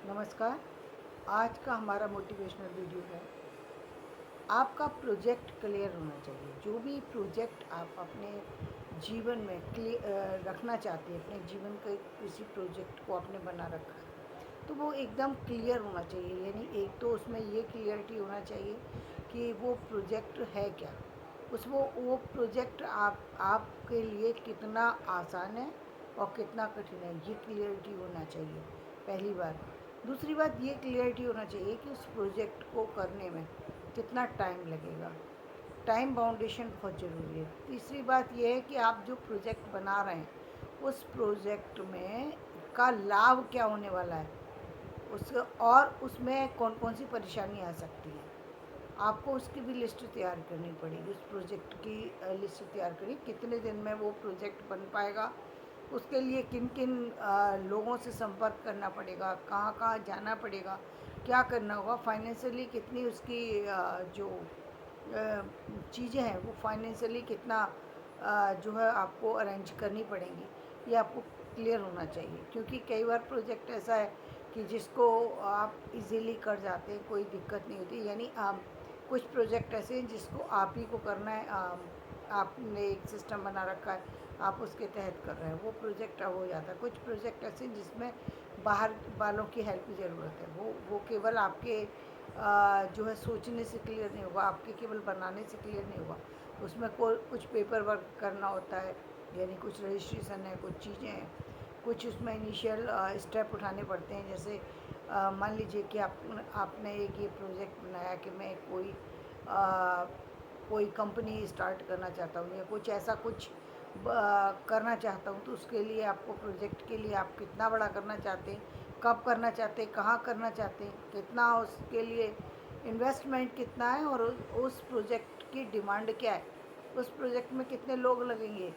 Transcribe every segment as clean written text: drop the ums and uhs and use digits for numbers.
नमस्कार। आज का हमारा मोटिवेशनल वीडियो है। आपका प्रोजेक्ट क्लियर होना चाहिए। जो भी प्रोजेक्ट आप अपने जीवन में रखना चाहते हैं, अपने जीवन के किसी प्रोजेक्ट को आपने बना रखा है, तो वो एकदम क्लियर होना चाहिए। यानी एक तो उसमें ये क्लियरिटी होना चाहिए कि वो प्रोजेक्ट है क्या, वो प्रोजेक्ट आपके लिए कितना आसान है और कितना कठिन है, ये क्लियरिटी होना चाहिए पहली बात। दूसरी बात, ये क्लियरिटी होना चाहिए कि उस प्रोजेक्ट को करने में कितना टाइम लगेगा। टाइम बाउंडेशन बहुत ज़रूरी है। तीसरी बात यह है कि आप जो प्रोजेक्ट बना रहे हैं, उस प्रोजेक्ट में का लाभ क्या होने वाला है, उस और उसमें कौन कौन सी परेशानी आ सकती है। आपको उसकी भी लिस्ट तैयार करनी पड़ेगी। उस प्रोजेक्ट की लिस्ट तैयार करिए, कितने दिन में वो प्रोजेक्ट बन पाएगा, उसके लिए किन किन लोगों से संपर्क करना पड़ेगा, कहाँ कहाँ जाना पड़ेगा, क्या करना होगा, फाइनेंशियली कितनी उसकी जो चीज़ें हैं वो फाइनेंशियली कितना जो है आपको अरेंज करनी पड़ेंगी, ये आपको क्लियर होना चाहिए। क्योंकि कई बार प्रोजेक्ट ऐसा है कि जिसको आप इजीली कर जाते हैं, कोई दिक्कत नहीं होती। यानी कुछ प्रोजेक्ट ऐसे हैं जिसको आप ही को करना है। आपने एक सिस्टम बना रखा है, आप उसके तहत कर रहे हैं, वो प्रोजेक्ट अब हो जाता है। कुछ प्रोजेक्ट ऐसे हैं जिसमें बाहर वालों की हेल्प की ज़रूरत है, वो केवल आपके जो है सोचने से क्लियर नहीं होगा, आपके केवल बनाने से क्लियर नहीं होगा। उसमें कुछ पेपर वर्क करना होता है, यानी कुछ रजिस्ट्रेशन है, कुछ चीज़ें हैं, कुछ उसमें इनिशियल स्टेप उठाने पड़ते हैं। जैसे मान लीजिए कि आपने एक ये प्रोजेक्ट बनाया कि मैं कोई कंपनी स्टार्ट करना चाहता हूँ या कुछ ऐसा कुछ करना चाहता हूँ, तो उसके लिए आपको प्रोजेक्ट के लिए आप कितना बड़ा करना चाहते हैं, कब करना चाहते हैं, कहाँ करना चाहते हैं, कितना उसके लिए इन्वेस्टमेंट कितना है, और उस प्रोजेक्ट की डिमांड क्या है, उस प्रोजेक्ट में कितने लोग लगेंगे,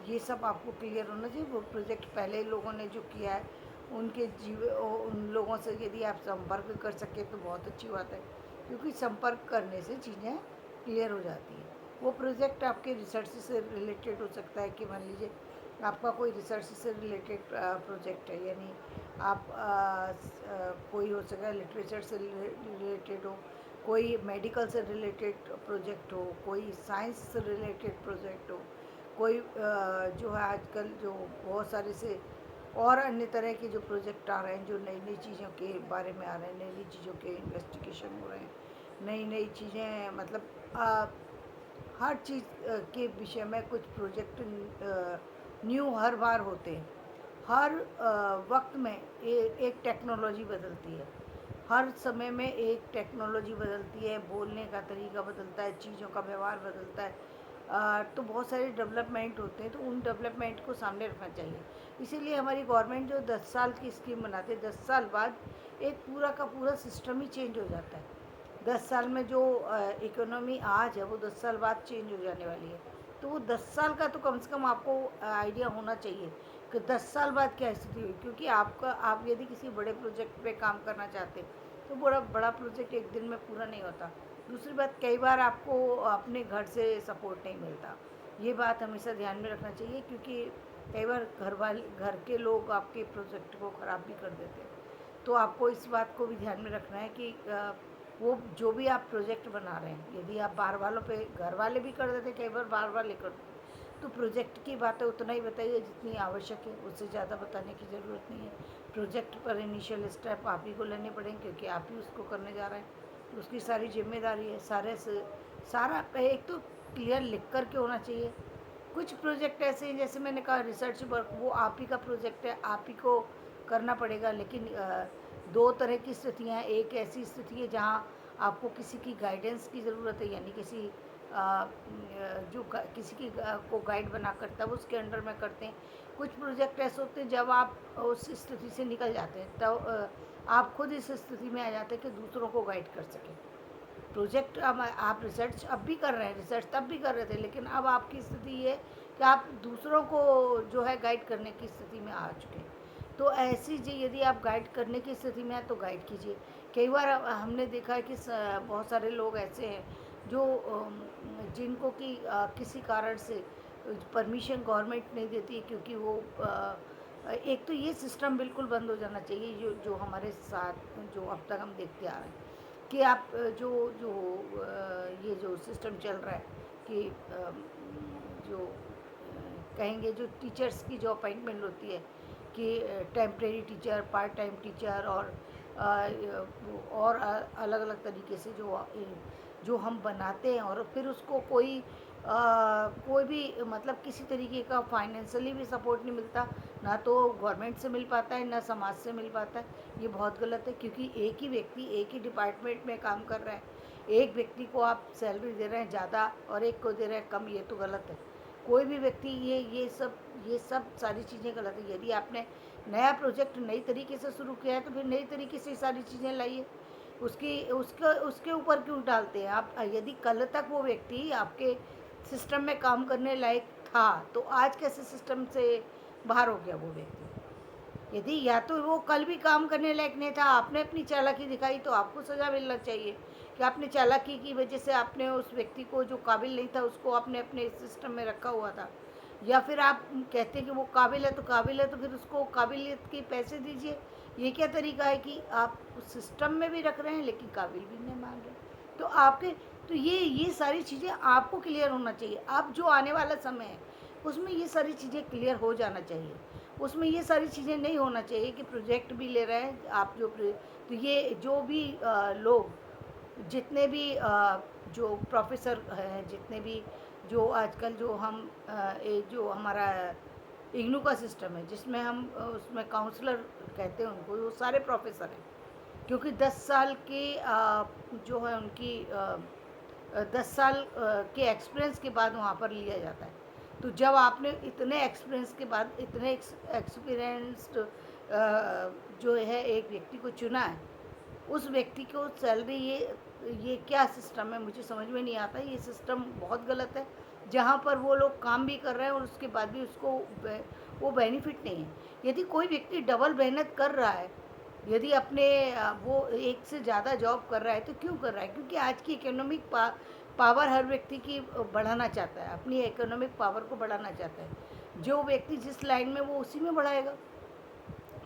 ये सब आपको क्लियर होना चाहिए। वो प्रोजेक्ट पहले लोगों ने जो किया है उन लोगों से यदि आप संपर्क कर सकें तो बहुत अच्छी बात है, क्योंकि संपर्क करने से चीज़ें क्लियर हो जाती हैं। वो प्रोजेक्ट आपके रिसर्च से रिलेटेड हो सकता है कि मान लीजिए आपका कोई रिसर्च से रिलेटेड प्रोजेक्ट है, यानी आप कोई हो सकता है लिटरेचर से रिलेटेड हो, कोई मेडिकल से रिलेटेड प्रोजेक्ट हो, कोई साइंस से रिलेटेड प्रोजेक्ट हो, कोई जो है आजकल जो बहुत सारे से और अन्य तरह के जो प्रोजेक्ट आ रहे हैं, जो नई नई चीज़ों के बारे में आ रहे हैं, नई नई चीज़ों के इन्वेस्टिगेशन हो रहे हैं, नई नई चीज़ें, मतलब हर चीज़ के विषय में कुछ प्रोजेक्ट न्यू हर बार होते हैं। हर वक्त में एक टेक्नोलॉजी बदलती है, हर समय में एक टेक्नोलॉजी बदलती है, बोलने का तरीका बदलता है, चीज़ों का व्यवहार बदलता है। तो बहुत सारे डेवलपमेंट होते हैं, तो उन डेवलपमेंट को सामने रखना चाहिए। इसीलिए हमारी गवर्नमेंट जो 10 साल की स्कीम बनाती है, 10 साल बाद एक पूरा का पूरा सिस्टम ही चेंज हो जाता है। 10 साल में जो इकोनॉमी आज है वो 10 साल बाद चेंज हो जाने वाली है। तो वो 10 साल का तो कम से कम आपको आइडिया होना चाहिए कि 10 साल बाद क्या स्थिति हुई। क्योंकि आप यदि किसी बड़े प्रोजेक्ट पे काम करना चाहते हैं, तो बड़ा बड़ा प्रोजेक्ट एक दिन में पूरा नहीं होता। दूसरी बात, कई बार आपको अपने घर से सपोर्ट नहीं मिलता। ये बात हमेशा ध्यान में रखना चाहिए, क्योंकि कई बार घर के लोग आपके प्रोजेक्ट को ख़राब भी कर देते हैं। तो आपको इस बात को भी ध्यान में रखना है कि वो जो भी आप प्रोजेक्ट बना रहे हैं, यदि आप बाहर वालों पे, घर वाले भी कर देते, कई बार बाहर वाले कर देते, तो प्रोजेक्ट की बातें उतना ही बताइए जितनी आवश्यक है, उससे ज़्यादा बताने की ज़रूरत नहीं है। प्रोजेक्ट पर इनिशियल स्टेप आप ही को लेने पड़ेंगे, क्योंकि आप ही उसको करने जा रहे हैं, तो उसकी सारी जिम्मेदारी है। सारा एक तो क्लियर लिख कर के होना चाहिए। कुछ प्रोजेक्ट ऐसे हैं, जैसे मैंने कहा रिसर्च वर्क, वो आप ही का प्रोजेक्ट है, आप ही को करना पड़ेगा। लेकिन दो तरह की स्थितियाँ हैं। एक ऐसी स्थिति है जहाँ आपको किसी की गाइडेंस की ज़रूरत है, यानी किसी की को गाइड बना कर तब उसके अंडर में करते हैं। कुछ प्रोजेक्ट ऐसे होते हैं जब आप उस स्थिति से निकल जाते हैं, तब आप खुद इस स्थिति में आ जाते हैं कि दूसरों को गाइड कर सकें। प्रोजेक्ट अब आप रिसर्च अब भी कर रहे हैं, रिसर्च तब भी कर रहे थे, लेकिन अब आपकी स्थिति ये कि आप दूसरों को जो है गाइड करने की स्थिति में आ चुके हैं। तो ऐसी जी यदि आप गाइड करने की स्थिति में हैं तो गाइड कीजिए। कई बार हमने देखा है कि बहुत सारे लोग ऐसे हैं जो जिनको कि किसी कारण से परमिशन गवर्नमेंट नहीं देती, क्योंकि वो एक तो ये सिस्टम बिल्कुल बंद हो जाना चाहिए, जो जो हमारे साथ जो अब तक हम देखते आ रहे हैं कि आप जो जो ये जो सिस्टम चल रहा है कि जो कहेंगे जो टीचर्स की जो अपॉइंटमेंट होती है कि temporary teacher, part time teacher, और अलग अलग तरीके से जो हम बनाते हैं, और फिर उसको कोई भी मतलब किसी तरीके का फाइनेंशियली भी सपोर्ट नहीं मिलता, ना तो गवर्नमेंट से मिल पाता है, ना समाज से मिल पाता है। ये बहुत गलत है, क्योंकि एक ही व्यक्ति एक ही डिपार्टमेंट में काम कर रहा है, एक व्यक्ति को आप सैलरी दे रहे हैं ज़्यादा और एक को दे रहे हैं कम, ये तो गलत है। कोई भी व्यक्ति ये सब सारी चीज़ें गलत है। यदि आपने नया प्रोजेक्ट नई तरीके से शुरू किया है तो फिर नई तरीके से सारी चीज़ें लाइए। उसकी उसके उसके ऊपर क्यों डालते हैं आप? यदि कल तक वो व्यक्ति आपके सिस्टम में काम करने लायक था तो आज कैसे सिस्टम से बाहर हो गया वो व्यक्ति? यदि या तो वो कल भी काम करने लायक नहीं था, आपने अपनी चालाकी दिखाई, तो आपको सज़ा मिलना चाहिए कि आपने चालाकी की वजह से आपने उस व्यक्ति को जो काबिल नहीं था उसको आपने अपने सिस्टम में रखा हुआ था। या फिर आप कहते हैं कि वो काबिल है तो काबिल है, तो फिर उसको काबिलियत के पैसे दीजिए। ये क्या तरीका है कि आप उस सिस्टम में भी रख रहे हैं लेकिन काबिल भी नहीं मान रहे? तो आपके तो ये सारी चीज़ें आपको क्लियर होना चाहिए। अब जो आने वाला समय है उसमें ये सारी चीज़ें क्लियर हो जाना चाहिए। उसमें ये सारी चीज़ें नहीं होना चाहिए कि प्रोजेक्ट भी ले रहे हैं आप, तो ये जो भी लोग जितने भी जो प्रोफेसर हैं, जितने भी जो आजकल जो हम जो हमारा इग्नू का सिस्टम है जिसमें हम उसमें काउंसलर कहते हैं उनको, वो सारे प्रोफेसर हैं, क्योंकि 10 साल के जो है उनकी 10 साल के एक्सपीरियंस के बाद वहाँ पर लिया जाता है। तो जब आपने इतने एक्सपीरियंस के बाद इतने एक्सपीरियंस्ड जो है एक व्यक्ति को चुना है, उस व्यक्ति को सैलरी ये क्या सिस्टम है? मुझे समझ में नहीं आता। ये सिस्टम बहुत गलत है, जहाँ पर वो लोग काम भी कर रहे हैं और उसके बाद भी उसको वो बेनिफिट नहीं है। यदि कोई व्यक्ति डबल मेहनत कर रहा है, यदि अपने वो एक से ज़्यादा जॉब कर रहा है तो क्यों कर रहा है? क्योंकि आज की इकोनॉमिक पावर हर व्यक्ति की बढ़ाना चाहता है, अपनी इकोनॉमिक पावर को बढ़ाना चाहता है। जो व्यक्ति जिस लाइन में वो उसी में बढ़ाएगा।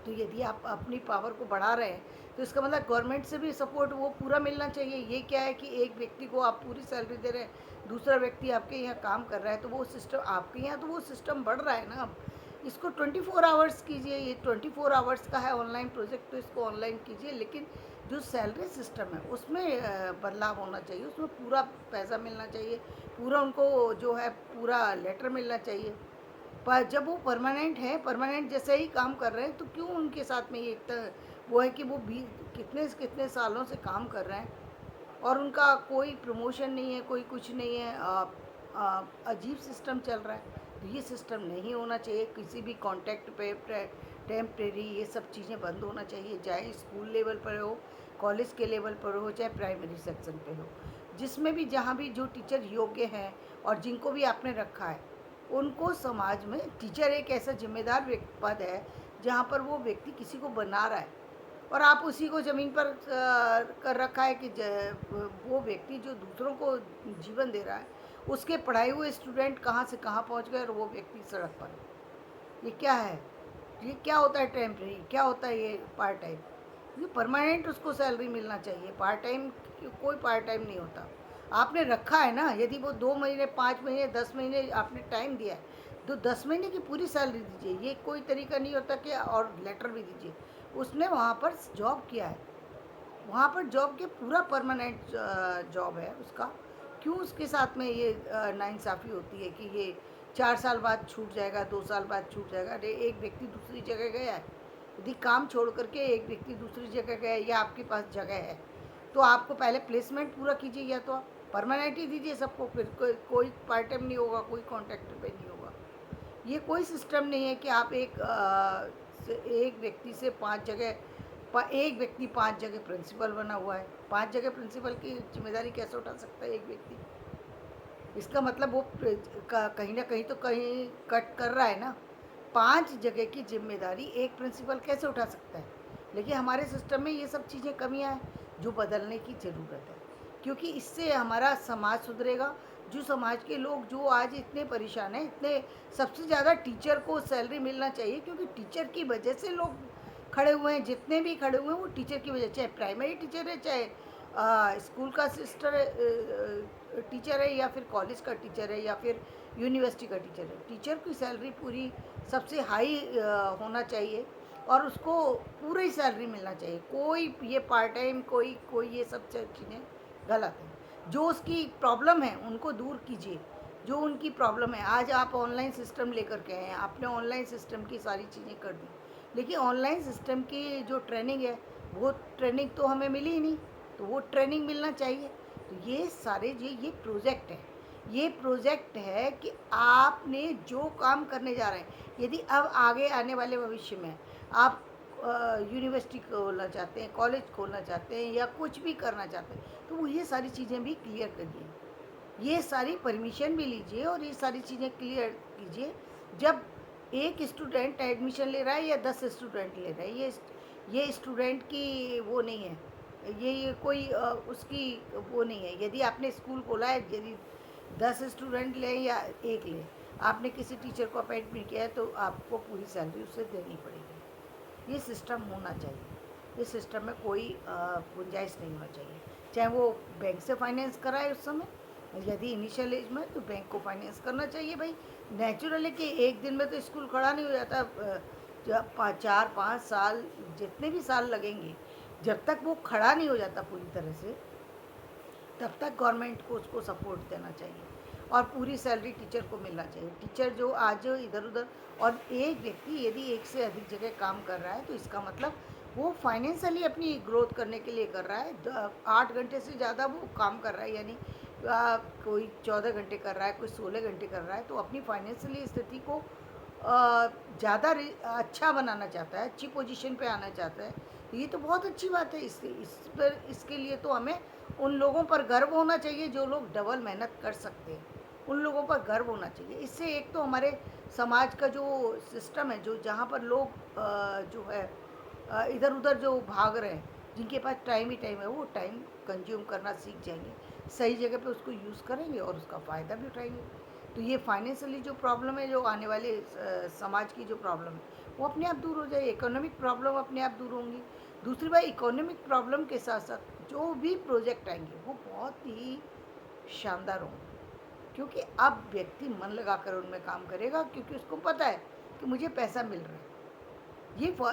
तो यदि आप अपनी पावर को बढ़ा रहे हैं तो इसका मतलब गवर्नमेंट से भी सपोर्ट वो पूरा मिलना चाहिए। ये क्या है कि एक व्यक्ति को आप पूरी सैलरी दे रहे हैं, दूसरा व्यक्ति आपके यहाँ काम कर रहा है, तो वो सिस्टम आपके यहाँ तो वो सिस्टम बढ़ रहा है ना। अब इसको 24 आवर्स कीजिए, ये 24 आवर्स का है ऑनलाइन प्रोजेक्ट, तो इसको ऑनलाइन कीजिए, लेकिन जो सैलरी सिस्टम है उसमें बदलाव होना चाहिए, उसमें पूरा पैसा मिलना चाहिए, पूरा उनको जो है पूरा लेटर मिलना चाहिए। पर जब वो परमानेंट है, परमानेंट जैसे ही काम कर रहे हैं, तो क्यों उनके साथ में ये वो है कि वो भी कितने कितने सालों से काम कर रहे हैं और उनका कोई प्रमोशन नहीं है, कोई कुछ नहीं है। अजीब सिस्टम चल रहा है। तो ये सिस्टम नहीं होना चाहिए। किसी भी कॉन्टैक्ट पे टेम्परेरी ये सब चीज़ें बंद होना चाहिए, चाहे स्कूल लेवल पर हो, कॉलेज के लेवल पर हो, चाहे प्राइमरी सेक्शन पे हो, जिसमें भी जहाँ भी जो टीचर योग्य हैं और जिनको भी आपने रखा है, उनको समाज में टीचर एक ऐसा जिम्मेदार पद है जहाँ पर वो व्यक्ति किसी को बना रहा है और आप उसी को ज़मीन पर कर रखा है कि वो व्यक्ति जो दूसरों को जीवन दे रहा है, उसके पढ़ाए हुए स्टूडेंट कहाँ से कहाँ पहुँच गए और वो व्यक्ति सड़क पर है। ये क्या है? ये क्या होता है टेम्परेरी? क्या होता है ये पार्ट टाइम? ये परमानेंट उसको सैलरी मिलना चाहिए। पार्ट टाइम कोई पार्ट टाइम नहीं होता। आपने रखा है ना, यदि वो 2 महीने, 5 महीने, 10 महीने आपने टाइम दिया है, तो 10 महीने की पूरी सैलरी दीजिए। ये कोई तरीका नहीं होता कि और लेटर भी दीजिए। उसने वहाँ पर जॉब किया है, वहाँ पर जॉब के पूरा परमानेंट जॉब है उसका। क्यों उसके साथ में ये नाइंसाफ़ी होती है कि ये 4 साल बाद छूट जाएगा, 2 साल बाद छूट जाएगा? अरे एक व्यक्ति दूसरी जगह गया है, यदि काम छोड़ कर के एक व्यक्ति दूसरी जगह गया है या आपके पास जगह है, तो आपको पहले प्लेसमेंट पूरा कीजिए, या तो आप परमानेंट ही दीजिए सबको। फिर कोई पार्ट टाइम नहीं होगा, कोई कॉन्ट्रैक्ट पे नहीं होगा। ये कोई सिस्टम नहीं है कि आप एक व्यक्ति से 5 जगह एक व्यक्ति 5 जगह प्रिंसिपल बना हुआ है। 5 जगह प्रिंसिपल की जिम्मेदारी कैसे उठा सकता है एक व्यक्ति? इसका मतलब वो कहीं ना कहीं तो कहीं कट कर रहा है ना। 5 जगह की जिम्मेदारी एक प्रिंसिपल कैसे उठा सकता है? लेकिन हमारे सिस्टम में ये सब चीज़ें कमियां हैं जो बदलने की ज़रूरत है, क्योंकि इससे हमारा समाज सुधरेगा। जो समाज के लोग जो आज इतने परेशान हैं, इतने सबसे ज़्यादा टीचर को सैलरी मिलना चाहिए, क्योंकि टीचर की वजह से लोग खड़े हुए हैं, जितने भी खड़े हुए हैं वो टीचर की वजह, चाहे प्राइमरी टीचर है, चाहे स्कूल का सिस्टर टीचर है, या फिर कॉलेज का टीचर है, या फिर यूनिवर्सिटी का टीचर है। टीचर की सैलरी पूरी सबसे हाई होना चाहिए, और उसको पूरी सैलरी मिलना चाहिए। कोई ये पार्ट टाइम, कोई कोई ये सब चीज़ें गलत हैं। जो उसकी प्रॉब्लम है उनको दूर कीजिए, जो उनकी प्रॉब्लम है। आज आप ऑनलाइन सिस्टम लेकर के आए हैं, आपने ऑनलाइन सिस्टम की सारी चीज़ें कर दी, लेकिन ऑनलाइन सिस्टम की जो ट्रेनिंग है वो ट्रेनिंग तो हमें मिली ही नहीं, तो वो ट्रेनिंग मिलना चाहिए। तो ये सारे ये प्रोजेक्ट है, ये प्रोजेक्ट है कि आपने जो काम करने जा रहे हैं, यदि अब आगे आने वाले भविष्य में आप यूनिवर्सिटी खोलना चाहते हैं, कॉलेज खोलना चाहते हैं, या कुछ भी करना चाहते हैं, तो वो ये सारी चीज़ें भी क्लियर करिए, ये सारी परमिशन भी लीजिए, और ये सारी चीज़ें क्लियर कीजिए। जब एक स्टूडेंट एडमिशन ले रहा है या 10 स्टूडेंट ले रहा है, ये स्टूडेंट की वो नहीं है, ये कोई उसकी वो नहीं है। यदि आपने स्कूल खोला है, यदि 10 स्टूडेंट लें या एक लें, आपने किसी टीचर को अपॉइंटमेंट किया है, तो आपको पूरी सैलरी उससे देनी पड़ेगी। ये सिस्टम होना चाहिए, इस सिस्टम में कोई गुंजाइश नहीं होना चाहिए। चाहे वो बैंक से फाइनेंस कराए उस समय, यदि इनिशियल एज में, तो बैंक को फाइनेंस करना चाहिए भाई। नेचुरली कि एक दिन में तो स्कूल खड़ा नहीं हो जाता, जब 4-5 साल, जितने भी साल लगेंगे, जब तक वो खड़ा नहीं हो जाता पूरी तरह से, तब तक गवर्नमेंट को उसको सपोर्ट देना चाहिए, और पूरी सैलरी टीचर को मिलना चाहिए। टीचर जो आज इधर उधर, और एक व्यक्ति यदि एक से अधिक जगह काम कर रहा है, तो इसका मतलब वो फाइनेंशियली अपनी ग्रोथ करने के लिए कर रहा है। 8 घंटे से ज़्यादा वो काम कर रहा है, यानी कोई 14 घंटे कर रहा है, कोई 16 घंटे कर रहा है, तो अपनी फाइनेंशियली स्थिति को ज़्यादा अच्छा बनाना चाहता है, अच्छी पोजीशन पे आना चाहता है। तो ये तो बहुत अच्छी बात है। इसके लिए तो हमें उन लोगों पर गर्व होना चाहिए जो लोग डबल मेहनत कर सकते हैं, उन लोगों पर गर्व होना चाहिए। इससे एक तो हमारे समाज का जो सिस्टम है, जो जहाँ पर लोग जो है इधर उधर जो भाग रहे हैं, जिनके पास टाइम ही टाइम है, वो टाइम कंज्यूम करना सीख जाएंगे, सही जगह पे उसको यूज़ करेंगे और उसका फ़ायदा भी उठाएंगे। तो ये फाइनेंशियली जो प्रॉब्लम है, जो आने वाले समाज की जो प्रॉब्लम है, वो अपने आप दूर हो जाए। इकोनॉमिक प्रॉब्लम अपने आप दूर होंगी। दूसरी बात, इकोनॉमिक प्रॉब्लम के साथ साथ जो भी प्रोजेक्ट आएंगे वो बहुत ही शानदार होंगे, क्योंकि अब व्यक्ति मन लगाकर उनमें काम करेगा, क्योंकि उसको पता है कि मुझे पैसा मिल रहा है।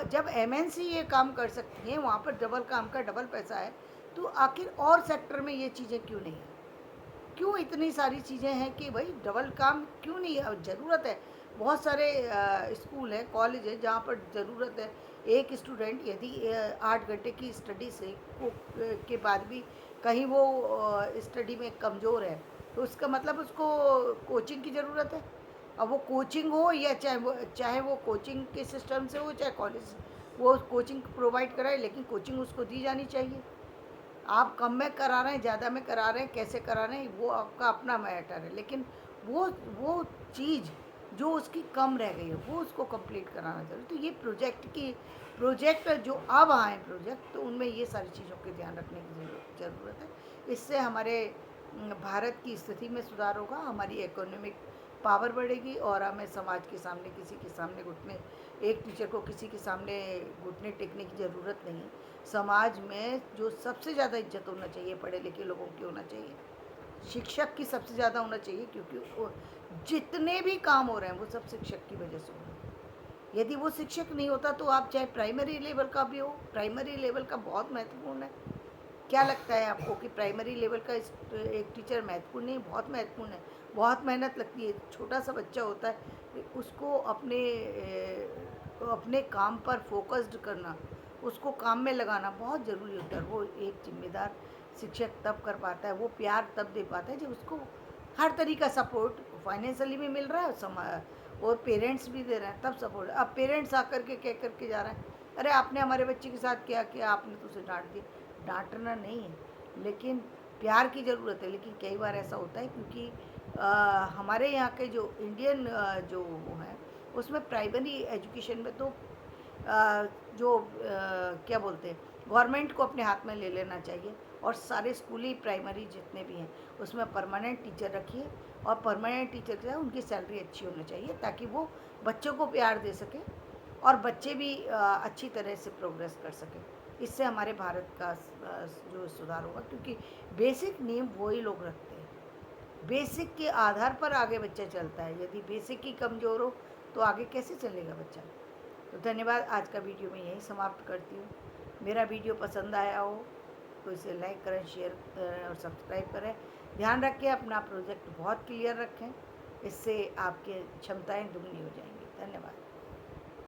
जब एमएनसी ये काम कर सकती हैं, वहाँ पर डबल काम का डबल पैसा है, तो आखिर और सेक्टर में ये चीज़ें क्यों नहीं है? क्यों इतनी सारी चीज़ें हैं कि भाई डबल काम क्यों नहीं है? ज़रूरत है। बहुत सारे स्कूल हैं, कॉलेज है, जहाँ पर ज़रूरत है। एक स्टूडेंट यदि 8 घंटे की स्टडी से के बाद भी कहीं वो स्टडी में कमज़ोर है, तो उसका मतलब उसको कोचिंग की ज़रूरत है। अब वो कोचिंग हो, या चाहे वो कोचिंग के सिस्टम से हो, चाहे कॉलेज वो कोचिंग प्रोवाइड कराए, लेकिन कोचिंग उसको दी जानी चाहिए। आप कम में करा रहे हैं, ज़्यादा में करा रहे हैं, कैसे करा रहे हैं, वो आपका अपना मैटर है, लेकिन वो चीज़ जो उसकी कम रह गई है, वो उसको कंप्लीट कराना चाहिए। तो ये प्रोजेक्ट जो अब आए प्रोजेक्ट, तो उनमें ये सारी चीज़ों के ध्यान रखने की ज़रूरत है। इससे हमारे भारत की स्थिति में सुधार होगा, हमारी इकोनॉमिक पावर बढ़ेगी, और हमें समाज के सामने किसी के सामने घुटने, एक टीचर को किसी के सामने घुटने टेकने की ज़रूरत नहीं। समाज में जो सबसे ज़्यादा इज्जत होना चाहिए, पढ़े लिखे लोगों की होना चाहिए, शिक्षक की सबसे ज़्यादा होना चाहिए, क्योंकि वो जितने भी काम हो रहे हैं वो सब शिक्षक की वजह से हो रहे हैं। यदि वो शिक्षक नहीं होता, तो आप चाहे प्राइमरी लेवल का भी हो, प्राइमरी लेवल का बहुत महत्वपूर्ण है। क्या लगता है आपको कि प्राइमरी लेवल का एक टीचर महत्वपूर्ण नहीं? बहुत महत्वपूर्ण है। बहुत मेहनत लगती है। छोटा सा बच्चा होता है, उसको अपने काम पर फोकस्ड करना, उसको काम में लगाना बहुत ज़रूरी होता है। वो एक जिम्मेदार शिक्षक तब कर पाता है, वो प्यार तब दे पाता है जब उसको हर तरीका सपोर्ट फाइनेंशियली भी मिल रहा है, और पेरेंट्स भी दे रहे हैं, तब सपोर्ट। अब पेरेंट्स आकर के कह करके जा रहे हैं, अरे आपने हमारे बच्चे के साथ क्या किया, आपने तो उसे डांट दिया। डांटना नहीं है, लेकिन प्यार की ज़रूरत है। लेकिन कई बार ऐसा होता है, क्योंकि हमारे यहाँ के जो इंडियन जो वो है, उसमें प्राइमरी एजुकेशन में तो क्या बोलते हैं, गवर्नमेंट को अपने हाथ में ले लेना चाहिए और सारे स्कूली प्राइमरी जितने भी हैं उसमें परमानेंट टीचर रखिए और परमानेंट टीचर के साथ उनकी सैलरी अच्छी होनी चाहिए ताकि वो बच्चों को प्यार दे सकें और बच्चे भी अच्छी तरह से प्रोग्रेस कर सकें। इससे हमारे भारत का जो सुधार होगा, क्योंकि बेसिक नींव वही लोग रखते हैं। बेसिक के आधार पर आगे बच्चा चलता है। यदि बेसिक ही कमज़ोर हो तो आगे कैसे चलेगा बच्चा। तो धन्यवाद। आज का वीडियो मैं यहीं समाप्त करती हूँ। मेरा वीडियो पसंद आया हो तो इसे लाइक करें, शेयर करें और सब्सक्राइब करें। ध्यान रखें अपना प्रोजेक्ट बहुत क्लियर रखें, इससे आपकी क्षमताएं दुगनी हो जाएंगी। धन्यवाद।